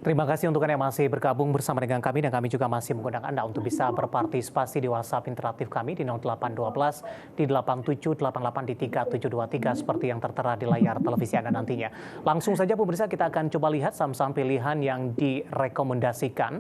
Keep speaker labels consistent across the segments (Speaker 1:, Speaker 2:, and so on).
Speaker 1: Terima kasih untuk Anda yang masih bergabung bersama dengan kami dan kami juga masih mengundang Anda untuk bisa berpartisipasi di WhatsApp interaktif kami di 0812 di 8788 di 3723 seperti yang tertera di layar televisi Anda nantinya. Langsung saja pemirsa kita akan coba lihat saham-saham pilihan yang direkomendasikan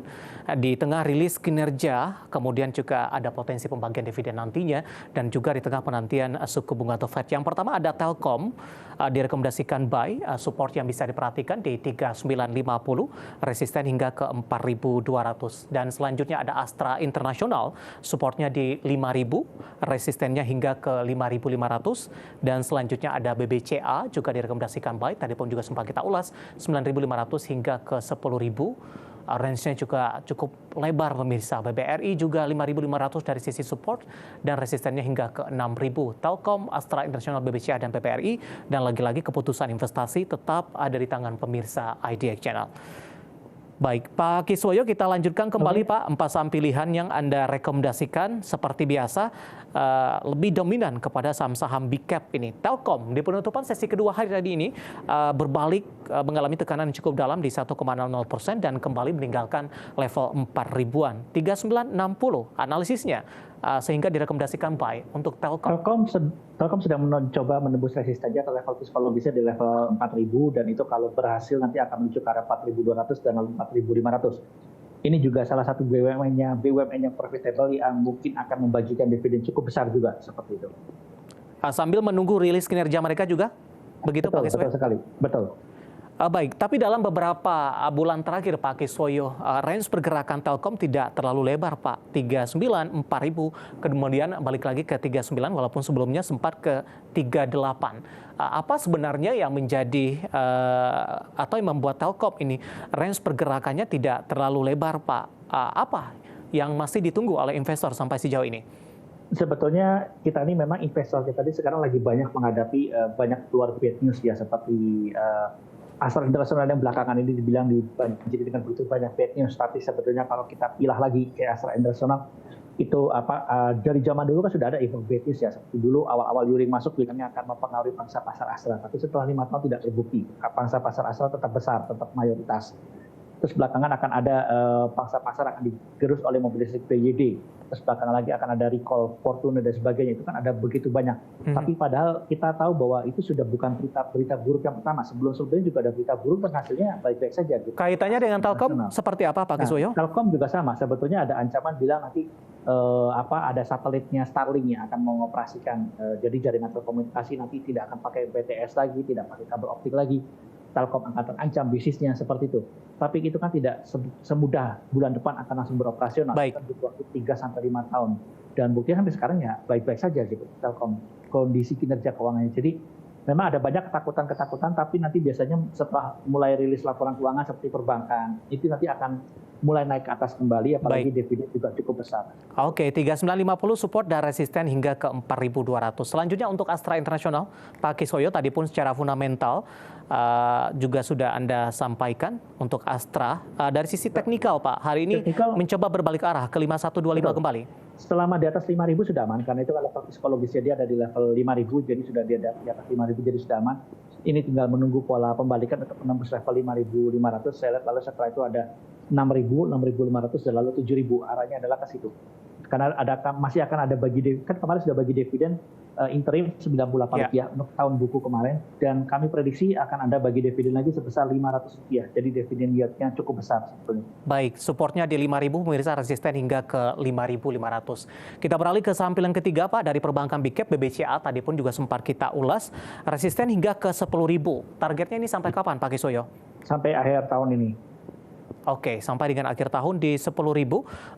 Speaker 1: di tengah rilis kinerja, kemudian juga ada potensi pembagian dividen nantinya dan juga di tengah penantian suku bunga The Fed. Yang pertama ada Telkom, direkomendasikan buy, support yang bisa diperhatikan di 3950, resisten hingga ke 4.200. Dan selanjutnya ada Astra International, supportnya di 5.000, resistennya hingga ke 5.500. Dan selanjutnya ada BBCA, juga direkomendasikan buy, tadi pun juga sempat kita ulas, 9.500 hingga ke 10.000. Range-nya juga cukup lebar pemirsa. BBRI juga 5.500 dari sisi support dan resistennya hingga ke 6.000. Telkom, Astra International, BBCA dan BBRI, dan lagi-lagi keputusan investasi tetap ada di tangan pemirsa IDX Channel. Baik, Pak Kiswoyo, kita lanjutkan kembali Pak, 4 saham pilihan yang Anda rekomendasikan seperti biasa lebih dominan kepada saham-saham big cap ini. Telkom di penutupan sesi kedua hari tadi ini berbalik mengalami tekanan yang cukup dalam di 1,00% dan kembali meninggalkan level 4 ribuan. 3960 analisisnya sehingga direkomendasikan buy untuk Telkom.
Speaker 2: Telkom sedang mencoba menembus resistennya atau level psikologisnya di level 4.000 dan itu kalau berhasil nanti akan menuju ke arah 4.200 dan lalu 4.500. Ini juga salah satu BUMN yang profitable yang mungkin akan membagikan dividen cukup besar juga seperti itu.
Speaker 1: Sambil menunggu rilis kinerja mereka juga, begitu Pak Kiswoyo?
Speaker 2: Betul sekali, betul.
Speaker 1: Baik, tapi dalam beberapa bulan terakhir Pak Kiswoyo, range pergerakan Telkom tidak terlalu lebar Pak, 39, 4.000, kemudian balik lagi ke 39 walaupun sebelumnya sempat ke 38. Apa sebenarnya yang menjadi atau yang membuat Telkom ini range pergerakannya tidak terlalu lebar Pak? Apa yang masih ditunggu oleh investor sampai sejauh ini?
Speaker 2: Sebetulnya kita ini memang investor kita ini sekarang lagi banyak menghadapi banyak keluar bad news ya seperti Astra International yang belakangan ini dibilang jadi dengan begitu banyak bad news, tapi sebetulnya kalau kita pilah lagi ke Astra International itu dari zaman dulu kan sudah ada event bad news ya. Seperti dulu awal-awal Yuring masuk bilangnya akan mempengaruhi pangsa pasar Astra, tapi setelah 5 tahun tidak terbukti. Pangsa pasar Astra tetap besar, tetap mayoritas. Terus belakangan akan ada pangsa pasar akan digerus oleh mobil listrik BYD. Terus belakangan lagi akan ada recall Fortuner dan sebagainya. Itu kan ada begitu banyak. Tapi padahal kita tahu bahwa itu sudah bukan berita buruk yang pertama. Sebelumnya juga ada berita buruk dan hasilnya baik-baik saja. Gitu.
Speaker 1: Kaitannya dengan Telkom seperti apa Pak Kiswoyo?
Speaker 2: Telkom juga sama. Sebetulnya ada ancaman bilang nanti ada satelitnya Starlink yang akan mengoperasikan. Jadi jaringan telekomunikasi nanti tidak akan pakai BTS lagi, tidak pakai kabel optik lagi. Telkom akan terancam bisnisnya seperti itu. Tapi itu kan tidak semudah bulan depan akan langsung beroperasional.
Speaker 1: Baik.
Speaker 2: Kan butuh waktu 3-5 tahun. Dan buktinya sampai sekarang ya baik-baik saja gitu Telkom kondisi kinerja keuangannya. Jadi memang ada banyak ketakutan-ketakutan, tapi nanti biasanya setelah mulai rilis laporan keuangan seperti perbankan, itu nanti akan mulai naik ke atas kembali, apalagi dividen juga cukup besar.
Speaker 1: Oke, 3950 support dan resisten hingga ke 4.200. Selanjutnya untuk Astra International, Pak Kiswoyo tadi pun secara fundamental juga sudah Anda sampaikan untuk Astra. Dari sisi teknikal Pak, hari ini mencoba berbalik arah ke 5125 kembali.
Speaker 2: Selama di atas 5.000 sudah aman, karena itu kalau level psikologisnya dia ada di level 5.000, jadi sudah di atas 5.000 jadi sudah aman. Ini tinggal menunggu pola pembalikan untuk menembus level 5.500. Saya lihat lalu setelah itu ada 6.000, 6.500 dan lalu 7.000. Arahnya adalah ke situ. Karena masih akan ada kan kemarin sudah bagi dividen interim Rp98 untuk tahun buku kemarin, dan kami prediksi akan ada bagi dividen lagi sebesar Rp500. Jadi dividen yieldnya cukup besar sebetulnya.
Speaker 1: Baik, supportnya di 5.000, pemirsa, resisten hingga ke 5.500. Kita beralih ke saham pilihan ketiga Pak, dari perbankan big cap BBCA tadi pun juga sempat kita ulas, resisten hingga ke 10.000. Targetnya ini sampai kapan Pak Kiswoyo?
Speaker 2: Sampai akhir tahun ini.
Speaker 1: Oke, sampai dengan akhir tahun di 10.000,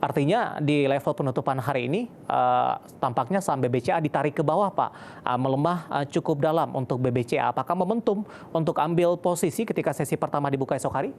Speaker 1: artinya di level penutupan hari ini tampaknya saham BBCA ditarik ke bawah Pak, melemah cukup dalam untuk BBCA. Apakah momentum untuk ambil posisi ketika sesi pertama dibuka esok hari?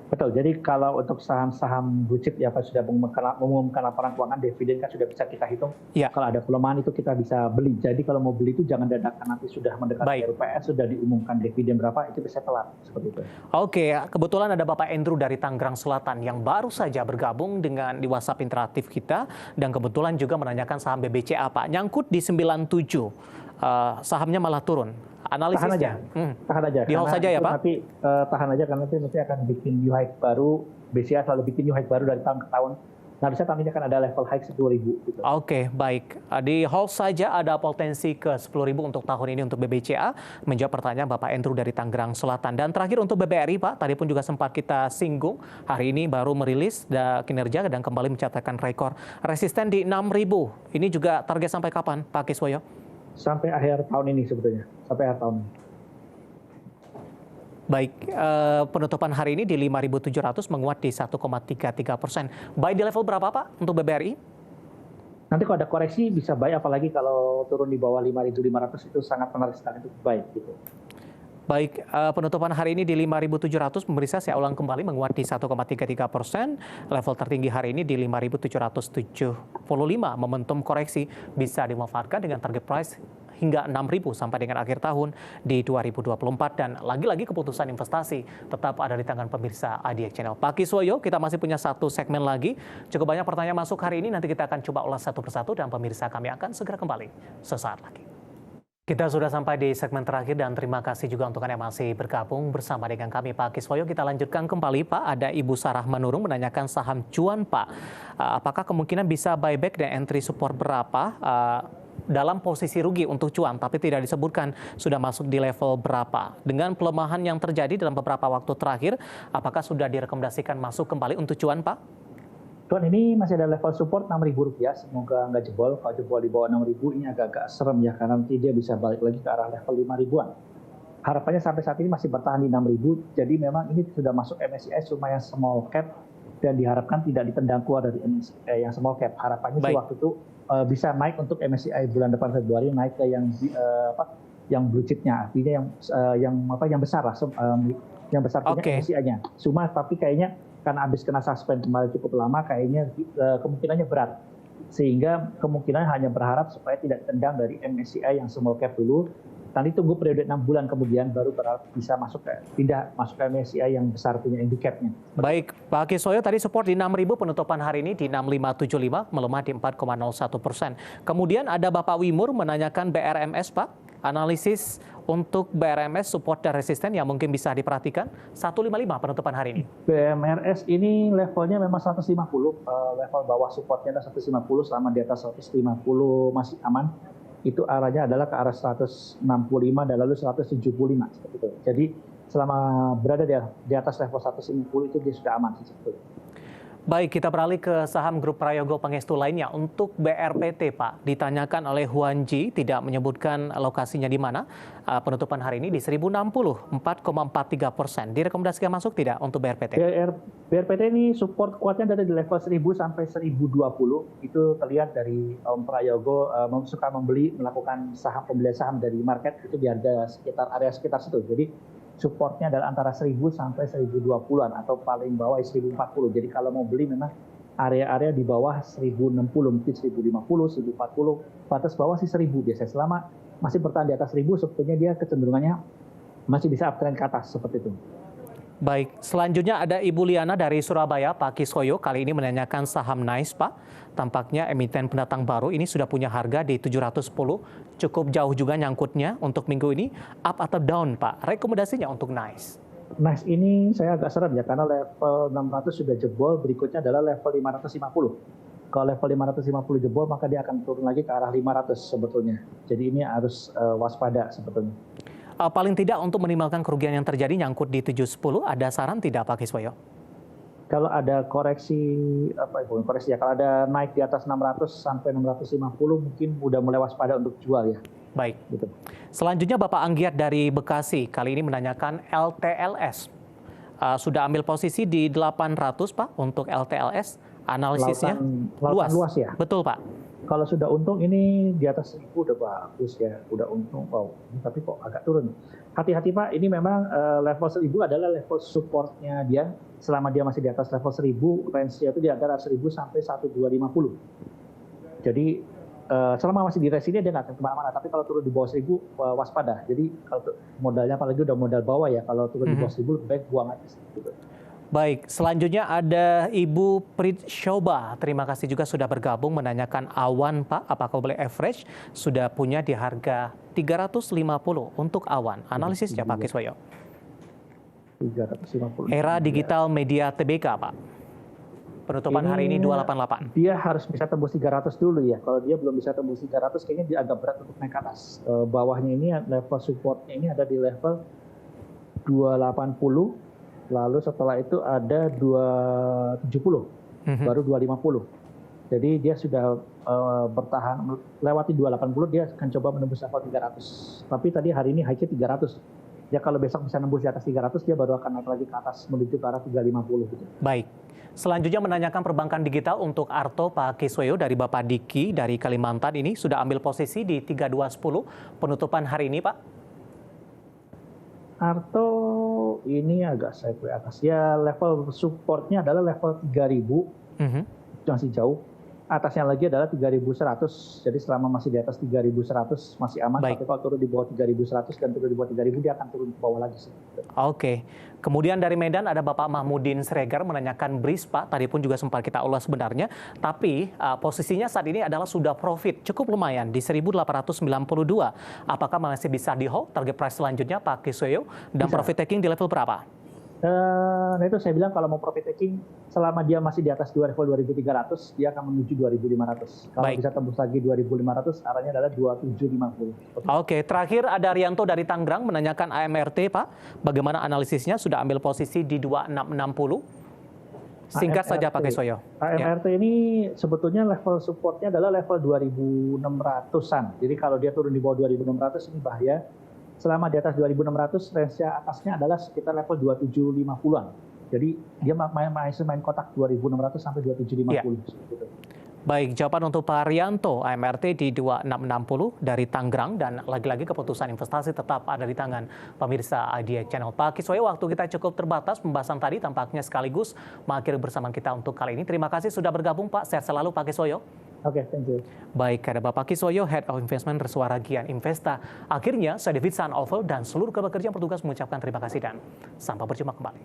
Speaker 2: Betul, jadi kalau untuk saham-saham blue chip ya Pak sudah mengumumkan laporan keuangan, dividen kan sudah bisa kita hitung. Ya. Kalau ada pelemahan itu kita bisa beli. Jadi kalau mau beli itu jangan dadakan, nanti sudah mendekati RPS, sudah diumumkan dividen berapa, itu bisa telat seperti itu.
Speaker 1: Oke, kebetulan ada Bapak Andrew dari Tangerang Selatan yang baru saja bergabung di WhatsApp interaktif kita dan kebetulan juga menanyakan saham BBCA Pak. Nyangkut di 97. sahamnya malah turun. Analisisnya.
Speaker 2: Tahan aja.
Speaker 1: Di hold saja ya, Pak?
Speaker 2: Nanti tahan aja karena nanti akan bikin new high baru. BCA selalu bikin new high baru dari tahun ke tahun. Nah, bisa tahun ini akan ada level high 10.000 gitu.
Speaker 1: Oke, baik. Di hold saja ada potensi ke 10.000 untuk tahun ini untuk BBCA. Menjawab pertanyaan Bapak Andrew dari Tangerang Selatan. Dan terakhir untuk BBRI, Pak, tadi pun juga sempat kita singgung. Hari ini baru merilis kinerja dan kembali mencatatkan rekor resisten di 6.000. Ini juga target sampai kapan, Pak Kiswoyo?
Speaker 2: Sampai akhir tahun ini sebetulnya. Sampai akhir tahun ini.
Speaker 1: Baik, penutupan hari ini di 5.700 menguat di 1,33%. Buy di level berapa, Pak, untuk BBRI?
Speaker 2: Nanti kalau ada koreksi bisa buy, apalagi kalau turun di bawah 5.500 itu sangat menarik sekali untuk buy gitu.
Speaker 1: Baik, penutupan hari ini di 5.700, pemirsa saya ulang kembali menguat di 1,33%. Level tertinggi hari ini di 5.775. Momentum koreksi bisa dimanfaatkan dengan target price hingga 6.000 sampai dengan akhir tahun di 2024. Dan lagi-lagi keputusan investasi tetap ada di tangan pemirsa IDX Channel. Pak Kiswoyo, kita masih punya satu segmen lagi. Cukup banyak pertanyaan masuk hari ini, nanti kita akan coba ulas satu persatu dan pemirsa kami akan segera kembali sesaat lagi. Kita sudah sampai di segmen terakhir dan terima kasih juga untuk Anda yang masih bergabung bersama dengan kami, Pak Kiswoyo. Kita lanjutkan kembali, Pak. Ada Ibu Sarah Manurung menanyakan saham cuan, Pak. Apakah kemungkinan bisa buyback dan entry support berapa dalam posisi rugi untuk cuan, tapi tidak disebutkan sudah masuk di level berapa. Dengan pelemahan yang terjadi dalam beberapa waktu terakhir, apakah sudah direkomendasikan masuk kembali untuk cuan, Pak?
Speaker 2: Cuan ini masih ada level support Rp6.000, semoga nggak jebol. Kalau jebol di bawah Rp6.000 ini agak-agak serem ya, karena nanti dia bisa balik lagi ke arah level Rp5.000-an. Harapannya sampai saat ini masih bertahan di Rp6.000, jadi memang ini sudah masuk MSCI cuma yang small cap, dan diharapkan tidak ditendang keluar dari MSCI yang small cap. Harapannya sih waktu itu bisa naik untuk MSCI bulan depan Februari, naik ke yang blue chip-nya, artinya yang besar lah, yang besar punya MSCI-nya. Cuma tapi kayaknya karena habis kena suspend kembali cukup lama, kayaknya kemungkinannya berat, sehingga kemungkinan hanya berharap supaya tidak ditendang dari MSCI yang small cap dulu. Nanti tunggu periode 6 bulan kemudian baru berharap bisa pindah masuk ke MSCI yang besar punya handicap-nya.
Speaker 1: Baik, Pak Kiswoyo, tadi support di 6.000, penutupan hari ini di 6.575, melemah di 4,01%. Kemudian ada Bapak Wimur menanyakan BRMS, Pak. Analisis untuk BRMS, support dan resisten yang mungkin bisa diperhatikan. 155 penutupan hari ini.
Speaker 2: BMRS ini levelnya memang 150, level bawah supportnya adalah 150, selama di atas 150 masih aman. Itu arahnya adalah ke arah 165 dan lalu 175 seperti itu. Jadi selama berada di atas level 150 itu dia sudah aman sebetulnya.
Speaker 1: Baik, kita beralih ke saham grup Prayogo Pangestu lainnya. Untuk BRPT, Pak, ditanyakan oleh Huan Ji, tidak menyebutkan lokasinya di mana. Penutupan hari ini di 1060, 4,43%. Direkomendasikan masuk tidak untuk BRPT?
Speaker 2: BRPT ini support kuatnya dari level 1000 sampai 1020. Itu terlihat dari Om Prayogo suka melakukan pembelian saham dari market itu di harga area sekitar situ. Jadi supportnya adalah antara 1000 sampai 1020-an atau paling bawah 1040. Jadi kalau mau beli memang area-area di bawah 1060, mungkin 1050, 1040, batas bawah sih 1000 biasanya. Selama masih bertahan di atas 1000, sebetulnya dia kecenderungannya masih bisa uptrend ke atas seperti itu.
Speaker 1: Baik, selanjutnya ada Ibu Liana dari Surabaya, Pak Kiswoyo. Kali ini menanyakan saham NICE, Pak. Tampaknya emiten pendatang baru ini sudah punya harga di 710. Cukup jauh juga nyangkutnya untuk minggu ini. Up atau down, Pak? Rekomendasinya untuk NICE?
Speaker 2: NICE ini saya agak serem ya, karena level 600 sudah jebol, berikutnya adalah level 550. Kalau level 550 jebol, maka dia akan turun lagi ke arah 500 sebetulnya. Jadi ini harus waspada sebetulnya.
Speaker 1: Paling tidak untuk minimalkan kerugian yang terjadi nyangkut di 710, ada saran tidak, Pak Kiswoyo?
Speaker 2: Kalau ada koreksi ya, kalau ada naik di atas 600 sampai 650 mungkin udah mulai waspada untuk jual ya.
Speaker 1: Baik.
Speaker 2: Gitu.
Speaker 1: Selanjutnya Bapak Anggiat dari Bekasi, kali ini menanyakan LTLS. Sudah ambil posisi di 800, Pak, untuk LTLS. Analisisnya
Speaker 2: luas ya.
Speaker 1: Betul, Pak.
Speaker 2: Kalau sudah untung ini di atas 1000 udah bagus ya, udah untung. Wow, tapi kok agak turun. Hati-hati Pak, ini memang level 1000 adalah level supportnya dia. Selama dia masih di atas level 1000, range-nya itu di antara 1000 sampai 1250. Jadi selama masih di range ini dia nggak akan kemana-mana. Tapi kalau turun di bawah 1000 waspada. Jadi kalau modalnya apalagi udah modal bawah ya, kalau turun di bawah 1000 lebih baik buang aja. Gitu.
Speaker 1: Baik, selanjutnya ada Ibu Pritshoba. Terima kasih juga sudah bergabung menanyakan awan, Pak. Apakah boleh average? Sudah punya di harga 350 untuk awan. Analisisnya Pak Kiswoyo.
Speaker 2: 350.
Speaker 1: Era digital media TBK, Pak. Penutupan hari ini 288.
Speaker 2: Dia harus bisa tembus 300 dulu ya. Kalau dia belum bisa tembus 300, kayaknya dia agak berat untuk naik ke atas. Bawahnya ini level supportnya ini ada di level 280. Lalu setelah itu ada 270, baru 250. Jadi dia sudah bertahan lewati 280, dia akan coba menembus level 300. Tapi tadi hari ini high-nya 300. Ya kalau besok bisa nembus di atas 300, dia baru akan naik lagi ke atas menuju ke arah 350 gitu.
Speaker 1: Baik. Selanjutnya menanyakan perbankan digital untuk Arto Pak Kiswoyo dari Bapak Diki dari Kalimantan ini sudah ambil posisi di 3210 penutupan hari ini, Pak.
Speaker 2: Arto ini agak sideways atas. Ya level supportnya adalah level 3000, masih jauh. Atasnya lagi adalah 3100. Jadi selama masih di atas 3100 masih aman.
Speaker 1: Baik.
Speaker 2: Tapi kalau turun di bawah 3100 dan turun di bawah 3000 dia akan turun ke bawah lagi.
Speaker 1: Oke. Kemudian dari Medan ada Bapak Mahmudin Sregar menanyakan BRIS, Pak. Tadi pun juga sempat kita ulas sebenarnya. Tapi posisinya saat ini adalah sudah profit. Cukup lumayan di 1892. Apakah masih bisa di hold? Target price selanjutnya Pak Kiswoyo. Dan
Speaker 2: Bisa.
Speaker 1: profit taking di level berapa?
Speaker 2: Nah itu saya bilang kalau mau profit taking selama dia masih di atas level 2300 dia akan menuju 2500. Kalau
Speaker 1: Baik.
Speaker 2: bisa tembus lagi 2500 arahnya adalah 2750.
Speaker 1: Oke, terakhir ada Rianto dari Tangerang menanyakan AMRT, Pak. Bagaimana analisisnya? Sudah ambil posisi di 2660. Singkat saja Pak Kiswoyo.
Speaker 2: AMRT ini sebetulnya level supportnya adalah level 2600-an. Jadi kalau dia turun di bawah 2600 ini bahaya. Selama di atas 2600, range atasnya adalah sekitar level 2750-an. Jadi dia masih main kotak 2600 sampai 2750. Gitu.
Speaker 1: Baik, jawaban untuk Pak Rianto, AMRT di 2660 dari Tangerang, dan lagi-lagi keputusan investasi tetap ada di tangan pemirsa IDIA Channel. Pak Kiswoyo, waktu kita cukup terbatas, pembahasan tadi tampaknya sekaligus mengakhiri bersama kita untuk kali ini. Terima kasih sudah bergabung Pak, sehat selalu Pak Kiswoyo.
Speaker 2: Oke, thank you.
Speaker 1: Baik, ada Bapak Kiswoyo, Head of Investment Reswara Gian Investa. Akhirnya, saya David Sanovel dan seluruh kerja yang bertugas mengucapkan terima kasih dan sampai berjumpa kembali.